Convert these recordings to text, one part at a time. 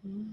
Hello,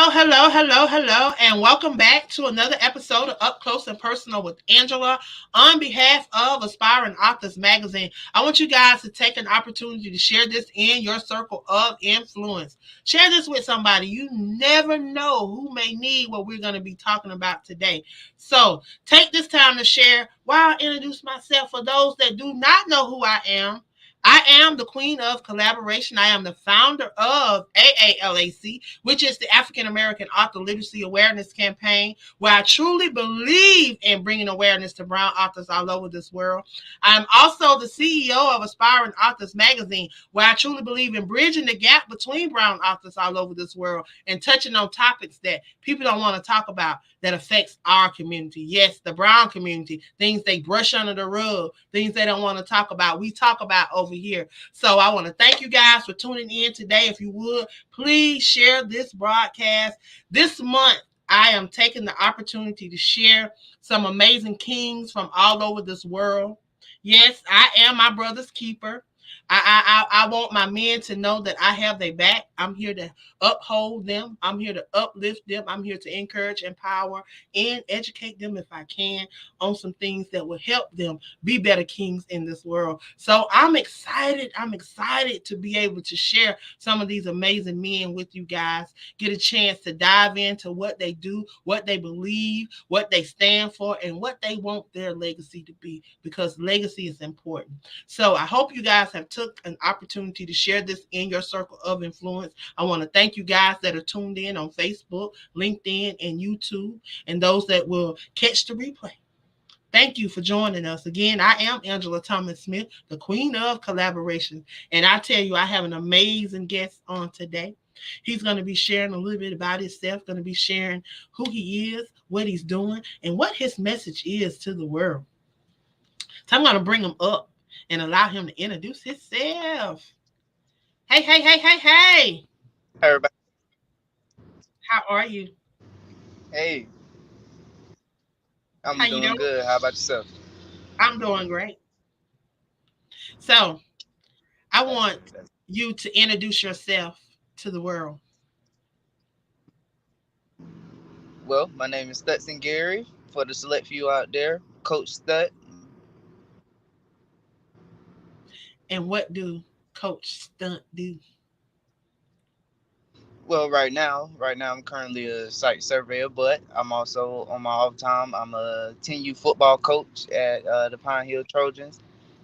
hello, hello, hello, and welcome back to another episode of Up Close and Personal with Angela. On behalf of Aspiring Authors Magazine, I want you guys to take an opportunity to share this in your circle of influence. Share this with somebody. You never know who may need what we're going to be talking about today. So take this time to share while I introduce myself for those that do not know who I am. I am the queen of collaboration. I am the founder of AALAC, which is the African American Author Literacy Awareness Campaign, where I truly believe in bringing awareness to brown authors all over this world. I am also the CEO of Aspiring Authors Magazine, where I truly believe in bridging the gap between brown authors all over this world and touching on topics that people don't want to talk about that affects our community. Yes, the brown community, things they brush under the rug, things they don't want to talk about. We talk about over here. So I want to thank you guys for tuning in today. If you would, please share this broadcast. This month, I am taking the opportunity to share some amazing kings from all over this world. Yes, I am my brother's keeper. I want my men to know that I have their back. I'm here to uphold them. I'm here to uplift them. I'm here to encourage, empower, and educate them if I can on some things that will help them be better kings in this world. So I'm excited. I'm excited to be able to share some of these amazing men with you guys. Get a chance to dive into what they do, what they believe, what they stand for, and what they want their legacy to be, because legacy is important. So I hope you guys have took an opportunity to share this in your circle of influence. I want to thank you guys that are tuned in on Facebook, LinkedIn, and YouTube, and those that will catch the replay. Thank you for joining us. Again, I am Angela Thomas Smith, the queen of collaboration. And I tell you, I have an amazing guest on today. He's going to be sharing a little bit about himself, going to be sharing who he is, what he's doing, and what his message is to the world. So I'm going to bring him up and allow him to introduce himself. Hey, hey, hey, hey, hey. Hi, everybody. How are you? Hey, How I'm you doing doing? good. How about yourself? I'm doing great. So I That's want good. That's you to introduce yourself to the world. well. My name is STUTSON Gary. For the select few out there, Coach Stut. And what do Coach Stunt do? Well, right now, I'm currently a site surveyor, but I'm also on my off time. I'm a 10U football coach at the Pine Hill Trojans,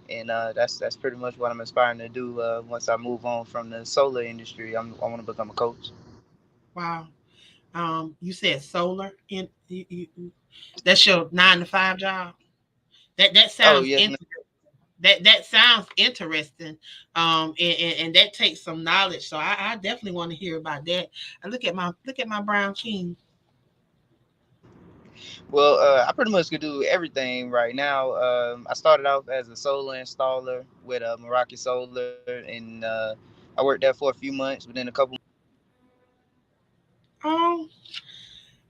and that's pretty much what I'm aspiring to do. Once I move on from the solar industry, I want to become a coach. Wow. You said solar in that's your 9 to 5 job. That Oh sounds yes, ma'am. interesting. That sounds interesting. And that takes some knowledge. So I definitely want to hear about that. And look at my brown king. Well, I pretty much could do everything right now. I started off as a solar installer with Meraki Solar, and I worked there for a few months. Within a couple, Oh,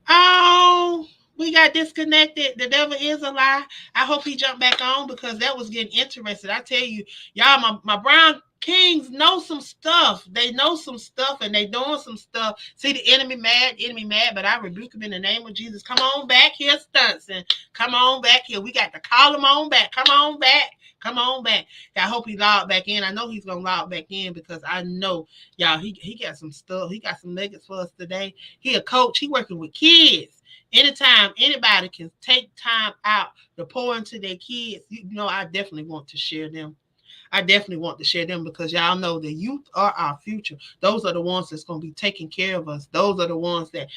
oh, we got disconnected. The devil is a lie. I hope he jumped back on because that was getting interested. I tell you, y'all, my brown kings know some stuff. They know some stuff and they doing some stuff. See the enemy mad, but I rebuke him in the name of Jesus. Come on back here, stunts, and come on back here. We got to call him on back. Come on back. Come on back. I hope he logged back in. I know he's gonna log back in because I know y'all he got some stuff. He got some nuggets for us today. He a coach. He working with kids. Anytime anybody can take time out to pour into their kids, I definitely want to share them. I definitely want to share them because y'all know the youth are our future. Those are the ones that's going to be taking care of us. Those are the ones that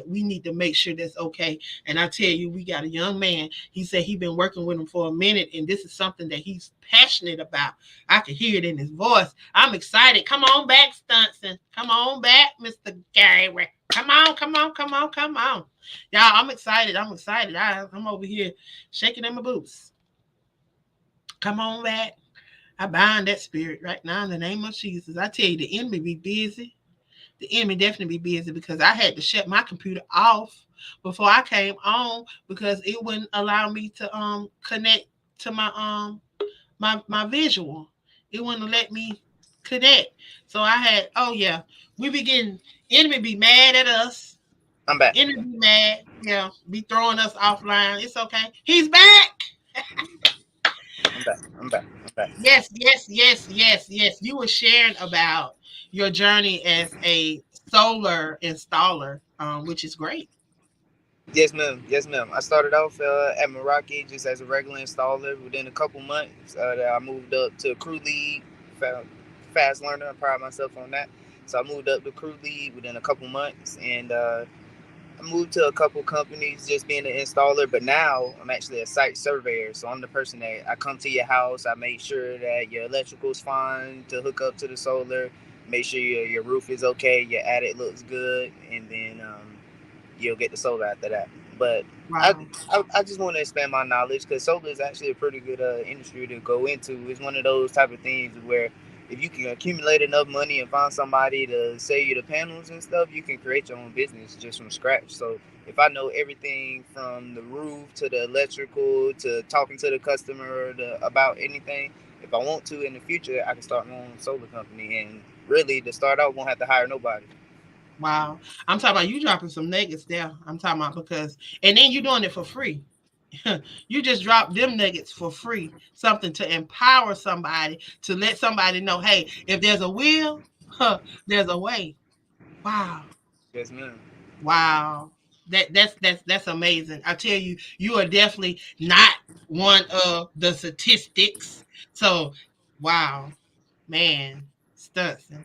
we need to make sure that's okay. And I tell you, we got a young man. He said he been working with him for a minute, and this is something that he's passionate about. I can hear it in his voice. I'm excited. Come on back, Stunson. Come on back, Mr. Gary. Come on, come on, come on, come on. Y'all, I'm excited. I'm excited. I'm over here shaking in my boots. Come on back. I bind that spirit right now in the name of Jesus. I tell you, the enemy be busy. The enemy definitely be busy because I had to shut my computer off before I came on because it wouldn't allow me to connect to my visual. It wouldn't let me. connect. So I had, oh yeah, we be getting, enemy be mad at us. I'm back. Enemy be mad. Yeah, be throwing us offline. It's okay. He's back. I'm back. I'm back. I'm back. Yes, yes, yes, yes, yes. You were sharing about your journey as a solar installer, which is great. Yes, ma'am. Yes, ma'am. I started off at Meraki just as a regular installer. Within a couple months, I moved up to crew lead. fa- Fast learner. I pride myself on that. So I moved up to crew lead within a couple months, and I moved to a couple companies just being an installer. But now I'm actually a site surveyor. So I'm the person that I come to your house. I make sure that your electrical's fine to hook up to the solar. Make sure your roof is okay. Your attic looks good, and then you'll get the solar after that. But I, Wow. I just want to expand my knowledge because solar is actually a pretty good industry to go into. It's one of those type of things where if you can accumulate enough money and find somebody to sell you the panels and stuff, you can create your own business just from scratch. So if I know everything from the roof to the electrical to talking to the customer about anything, if I want to in the future, I can start my own solar company. And really, to start out, won't have to hire nobody. Wow. I'm talking about you dropping some nuggets there. I'm talking about because, and then you doing it for free. You just drop them nuggets for free. Something to empower somebody, to let somebody know, hey, if there's a will, there's a way. Wow. Yes, ma'am. Wow. That's amazing. I tell you, you are definitely not one of the statistics. So, wow, man, Stutson.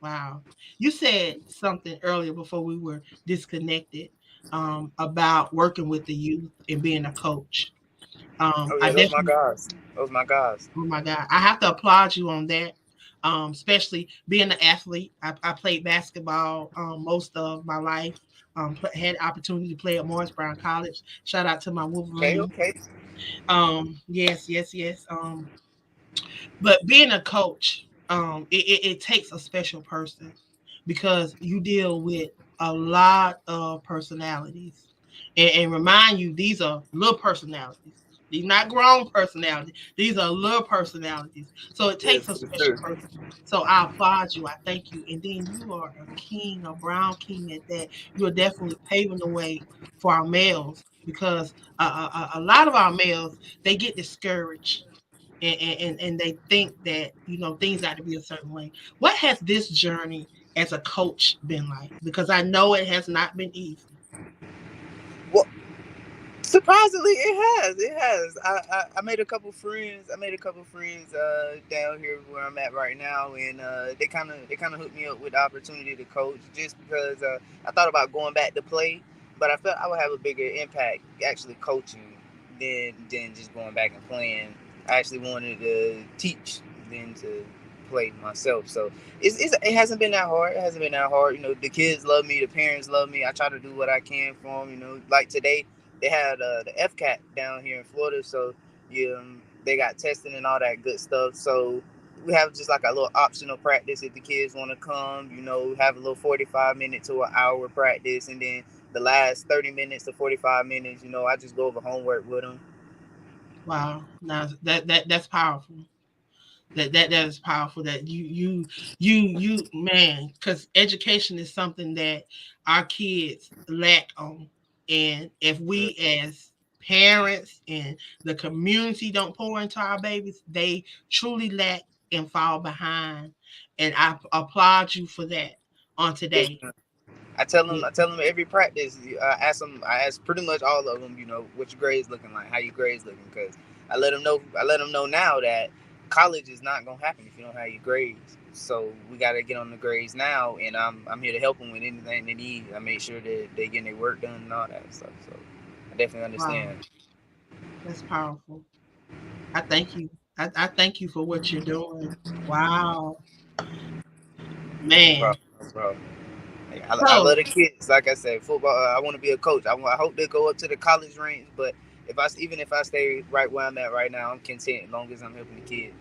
Wow. You said something earlier before we were disconnected, about working with the youth and being a coach. Oh I yeah, those my definitely, guys. Those my guys. oh my God, I have to applaud you on that. Especially being an athlete. I played basketball most of my life. Had the opportunity to play at Morris Brown College. Shout out to my Okay, Wolverines. okay. Yes, yes, yes. But being a coach, it takes a special person because you deal with a lot of personalities. And remind you, these are little personalities. These not grown personalities. These are little personalities. So it Yes, takes a for special sure. person. So I applaud you. I thank you. And then you are a king, a brown king at that. You are definitely paving the way for our males because a lot of our males, they get discouraged and they think that things got to be a certain way. What has this journey as a coach been like? Because I know it has not been easy. Well, surprisingly, it has. It has. I made a couple friends. I made a couple friends down here where I'm at right now, and they kind of hooked me up with the opportunity to coach just because I thought about going back to play, but I felt I would have a bigger impact actually coaching than just going back and playing. I actually wanted to teach than to play myself. So it hasn't been that hard. It hasn't been that hard. You know, the kids love me. The parents love me. I try to do what I can for them. You know, like today they had the FCAT down here in Florida, so they got testing and all that good stuff. So we have just like a little optional practice if the kids want to come. You know, have a little 45 minute to an hour practice, and then the last 30 minutes to 45 minutes, I just go over homework with them. Wow, now that's powerful. That is powerful. That you man, because education is something that our kids lack on, and if we as parents and the community don't pour into our babies, they truly lack and fall behind. And I applaud you for that on Yes, today. ma'am. I tell them, Yeah. I tell them every practice. I ask pretty much all of them. What your grades looking like, how your grades looking, because I let them know. I let them know now that college is not gonna happen if you don't have your grades. So we gotta get on the grades now, and I'm here to help them with anything they need. I make sure that they getting their work done and all that stuff. So I definitely Wow, understand. that's powerful. I thank you. I thank you for what you're doing. Wow, No man. problem. No problem. Like, I love So the kids. Like I said, football. I want to be a coach. I hope they go up to the college range. But even if I stay right where I'm at right now, I'm content as long as I'm helping the kids.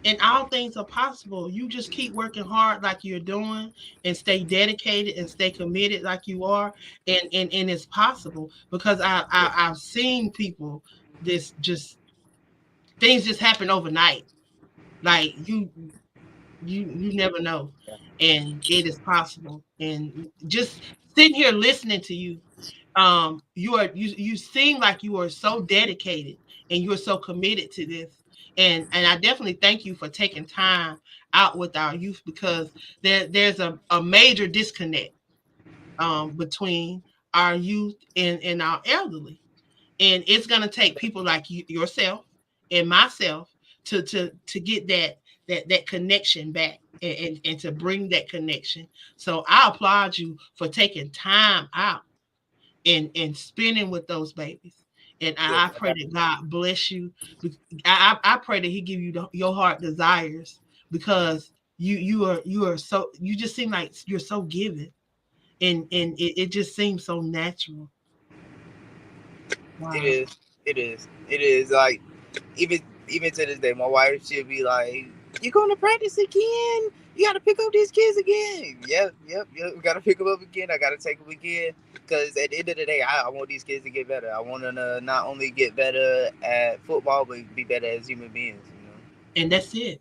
and all things are possible. You just keep working hard like you're doing and stay dedicated and stay committed like you are, and it's possible because I've seen people this just things just happen overnight. Like You never know, and it is possible. And just sitting here listening to you, you seem like you are so dedicated and you are so committed to this. And I definitely thank you for taking time out with our youth, because there's a major disconnect between our youth and our elderly. And it's going to take people like you, yourself and myself, to get that connection back, and to bring that connection. So I applaud you for taking time out and spending with those babies. And Yes, I I pray got that God bless you. I pray that He give you your heart desires, because you are so, you just seem like you're so giving, and it just seems so natural. it Wow. is. It is. It is like even even to this day, my wife she'll be like, "You going to practice again? You got to pick up these kids again." Yep, yep, yep. We got to pick them up again. I got to take them again because at the end of the day, I want these kids to get better. I want them to not only get better at football, but be better as human beings. And that's it.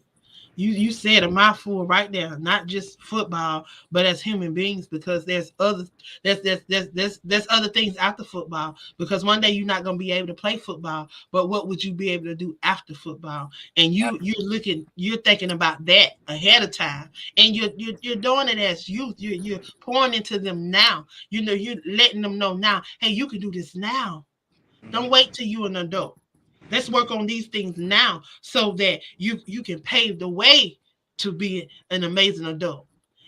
You said a mouthful right there. Not just football, but as human beings, because there's other things after football. Because one day you're not going to be able to play football, but what would you be able to do after football? And you're thinking about that ahead of time, and you're doing it as youth. You're pouring into them now. You're letting them know now. Hey, you can do this now. Don't Mm-hmm. wait till you're an adult. Let's work on these things now, so that you can pave the way to be an amazing adult,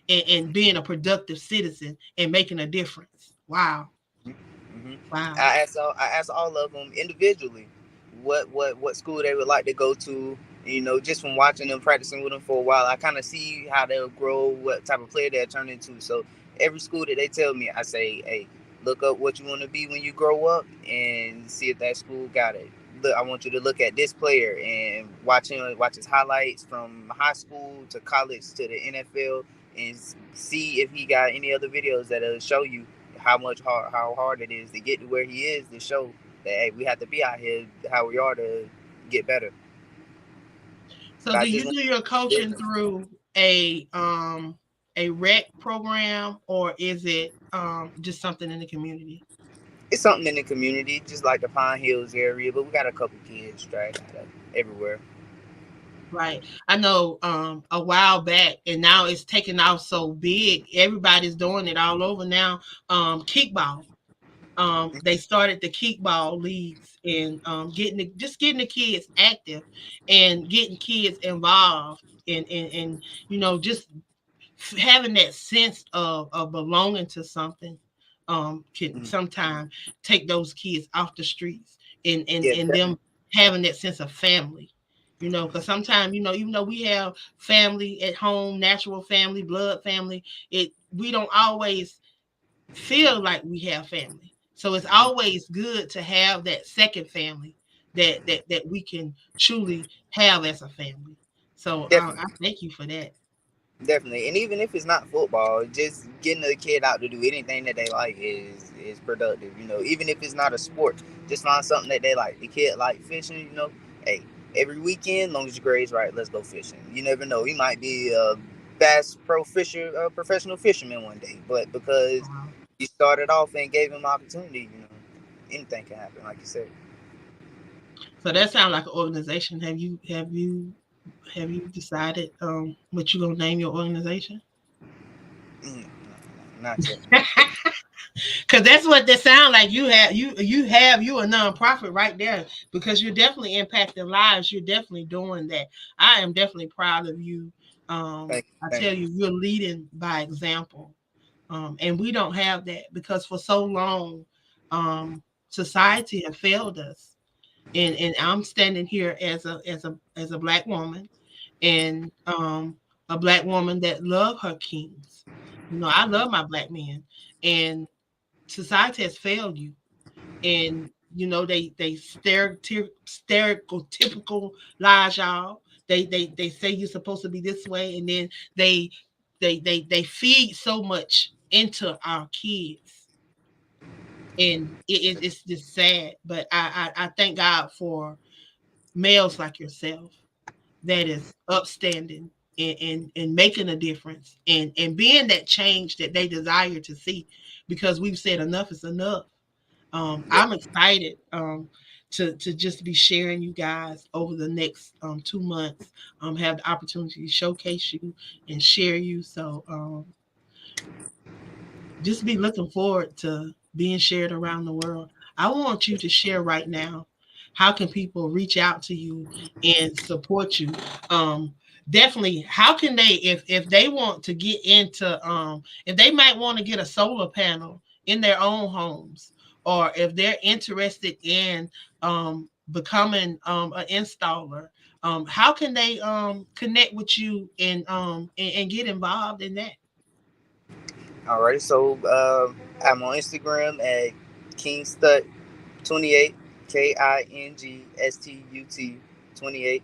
and being a productive citizen and making a difference. Wow. Mm-hmm. Wow. I asked all of them individually what school they would like to go to. You know, just from watching them practicing with them for a while, I kind of see how they'll grow, what type of player they'll turn into. So every school that they tell me, I say, hey, look up what you want to be when you grow up and see if that school got it. Look, I want you to look at this player and watch his highlights from high school to college to the NFL, and see if he got any other videos that'll show you how hard it is to get to where he is, to show that hey, we have to be out here how we are to get better. So But I do just you want do your coaching business. through a rec program, or is it just something in the community? It's something in the community, just like the Pine Hills area, but we got a couple kids straight out of everywhere. Right. I know a while back, and now it's taken off so big. Everybody's doing it all over now. Kickball. They started the kickball leagues, and getting the kids active, and getting kids involved, and just having that sense of belonging to something, can Mm-hmm. sometimes take those kids off the streets, Yeah, and definitely. them having that sense of family. Because sometimes, even though we have family at home, natural family, blood family, we don't always feel like we have family. So it's always good to have that second family, that we can truly have as a family. So I Definitely. thank you for that. Definitely, and even if it's not football, just getting a kid out to do anything that they like is productive. You know, even if it's not a sport, just find something that they like. The kid like fishing. You know, hey, every weekend, long as your grades right, let's go fishing. You never know, he might be a professional fisherman one day. But because Wow. you started off and gave him opportunity, you know, anything can happen. Like you said. So that sounds like an organization. Have you decided what you gonna name your organization? Not yet. Because that's what they sound like. You a nonprofit right there, because you're definitely impacting lives. You're definitely doing that. I am definitely proud of you. Thank you. I Thank tell you. you, you're leading by example. And we don't have that, because for so long, society has failed us. And I'm standing here as a black woman, and a black woman that love her kings. I love my black men, and society has failed you. And they stereotypical lies y'all. They say you're supposed to be this way, and then they they feed so much into our kids, and it's just sad. But I thank God for males like yourself that is upstanding, and making a difference and being that change that they desire to see, because we've said enough is enough. Yeah. I'm excited to just be sharing you guys over the next 2 months. Have the opportunity to showcase you and share you. So just be looking forward to being shared around the world. I want you to share right now. How can people reach out to you and support you? Um, Definitely. How can they, if they want to get into, if they might want to get a solar panel in their own homes, or if they're interested in becoming an installer, how can they connect with you and get involved in that? All right. So I'm on Instagram at KingStut 28, KingStut 28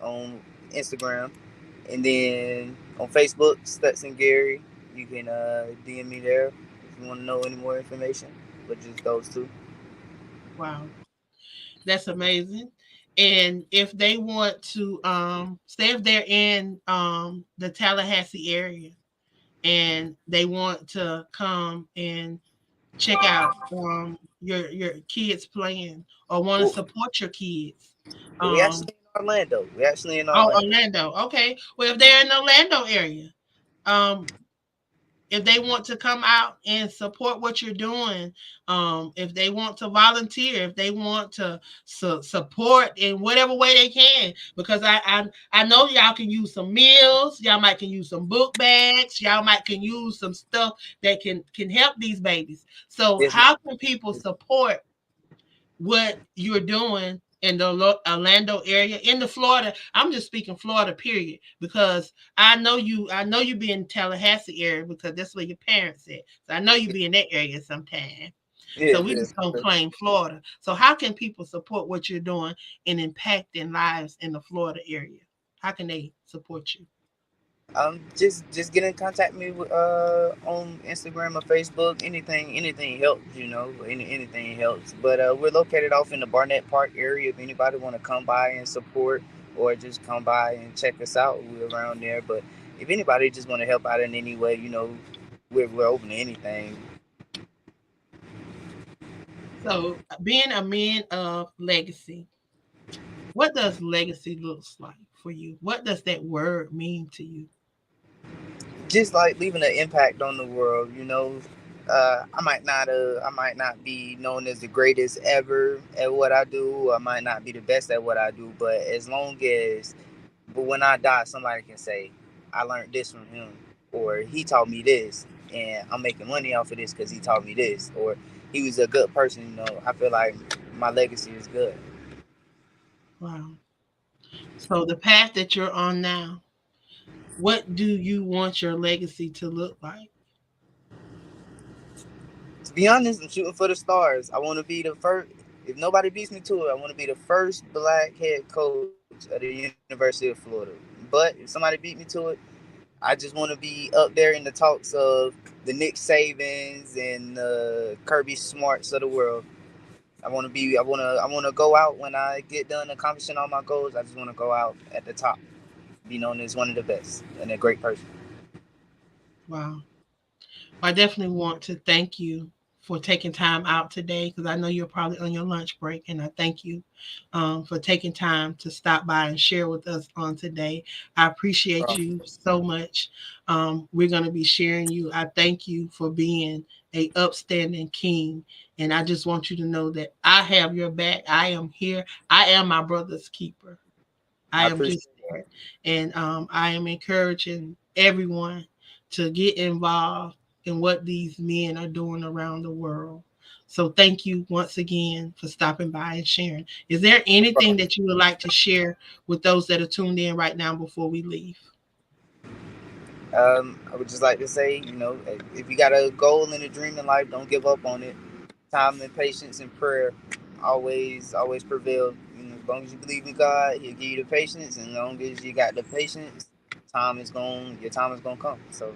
on Instagram, and then on Facebook, Stutson Gary. You can DM me there if you want to know any more information. But just those two. Wow. That's amazing. And if they want to say if they're in the Tallahassee area and they want to come and check out your kids playing or want to Well, support your kids. we Um actually in Orlando. We actually in oh, Orlando. Orlando. Okay. Well, if they're in the Orlando area, um if they want to come out and support what you're doing, if they want to volunteer, if they want to support in whatever way they can, because I know y'all can use some meals, y'all might can use some book bags, y'all might can use some stuff that can help these babies. So Yes, how can people support what you're doing in the Orlando area, in the Florida? I'm just speaking Florida, period, because I know you be in Tallahassee area because that's where your parents at. So I know you be in that area sometime. So yes, we yes. just gonna claim Florida. So how can people support what you're doing and impacting lives in the Florida area? How can they support you? Just get in contact with me on Instagram or Facebook. Anything helps. Anything helps. But we're located off in the Barnett Park area. If anybody want to come by and support, or just come by and check us out, we're around there. But if anybody just want to help out in any way, we're open to anything. So being a man of legacy, what does legacy looks like for you? What does that word mean to you? Just like leaving an impact on the world. I might not be known as the greatest ever at what I do. I might not be the best at what I do, but as long as, but when I die, somebody can say, I learned this from him, or he taught me this, and I'm making money off of this because he taught me this, or he was a good person. I feel like my legacy is good. Wow. So the path that you're on now, what do you want your legacy to look like? To be honest, I'm shooting for the stars. I want to be the first. If nobody beats me to it, I want to be the first black head coach at the University of Florida. But if somebody beat me to it, I just want to be up there in the talks of the Nick Sabans and Kirby Smarts of the world. I want to be. I want to go out when I get done accomplishing all my goals. I just want to go out at the top, be known as one of the best and a great person. Wow. I definitely want to thank you for taking time out today, because I know you're probably on your lunch break, and I thank you for taking time to stop by and share with us on today. I appreciate you so much. We're going to be sharing you. I thank you for being a upstanding king, and I just want you to know that I have your back. I am here. I am my brother's keeper. I I am appreciate. just there. And I am encouraging everyone to get involved in what these men are doing around the world. So thank you once again for stopping by and sharing. Is there anything that you would like to share with those that are tuned in right now before we leave? I would just like to say, if you got a goal and a dream in life, don't give up on it. Time and patience and prayer always prevail. As long as you believe in God, He'll give you the patience, and as long as you got the patience, your time is gonna come. So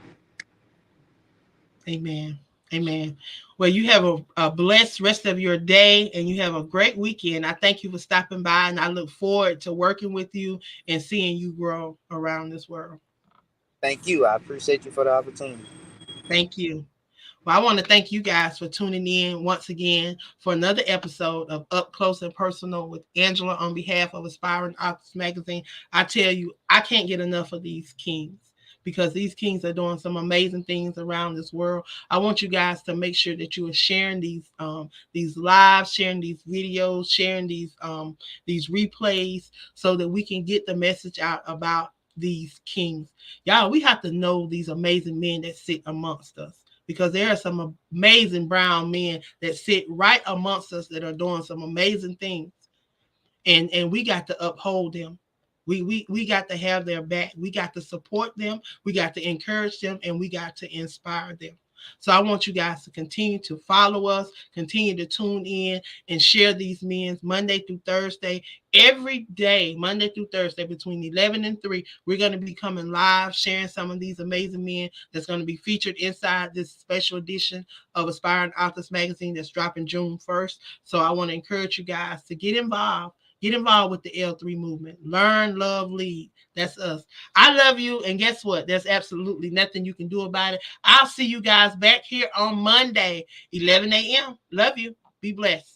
Amen. Amen. Well, you have a blessed rest of your day and you have a great weekend. I thank you for stopping by, and I look forward to working with you and seeing you grow around this world. Thank you. I appreciate you for the opportunity. Thank you. Well, I want to thank you guys for tuning in once again for another episode of Up Close and Personal with Angela on behalf of Aspiring Authors Magazine. I tell you, I can't get enough of these kings because these kings are doing some amazing things around this world. I want you guys to make sure that you are sharing these lives, sharing these videos, sharing these replays so that we can get the message out about these kings. Y'all, we have to know these amazing men that sit amongst us because there are some amazing brown men that sit right amongst us that are doing some amazing things, and we got to uphold them. We got to have their back. We got to support them. We got to encourage them, and we got to inspire them. So I want you guys to continue to follow us, continue to tune in and share these men Monday through Thursday, every day, Monday through Thursday between 11 and 3. We're going to be coming live, sharing some of these amazing men that's going to be featured inside this special edition of Aspiring Authors Magazine that's dropping June 1st. So I want to encourage you guys to get involved. Get involved with the L3 movement. Learn, love, lead. That's us. I love you. And guess what? There's absolutely nothing you can do about it. I'll see you guys back here on Monday, 11 a.m. Love you. Be blessed.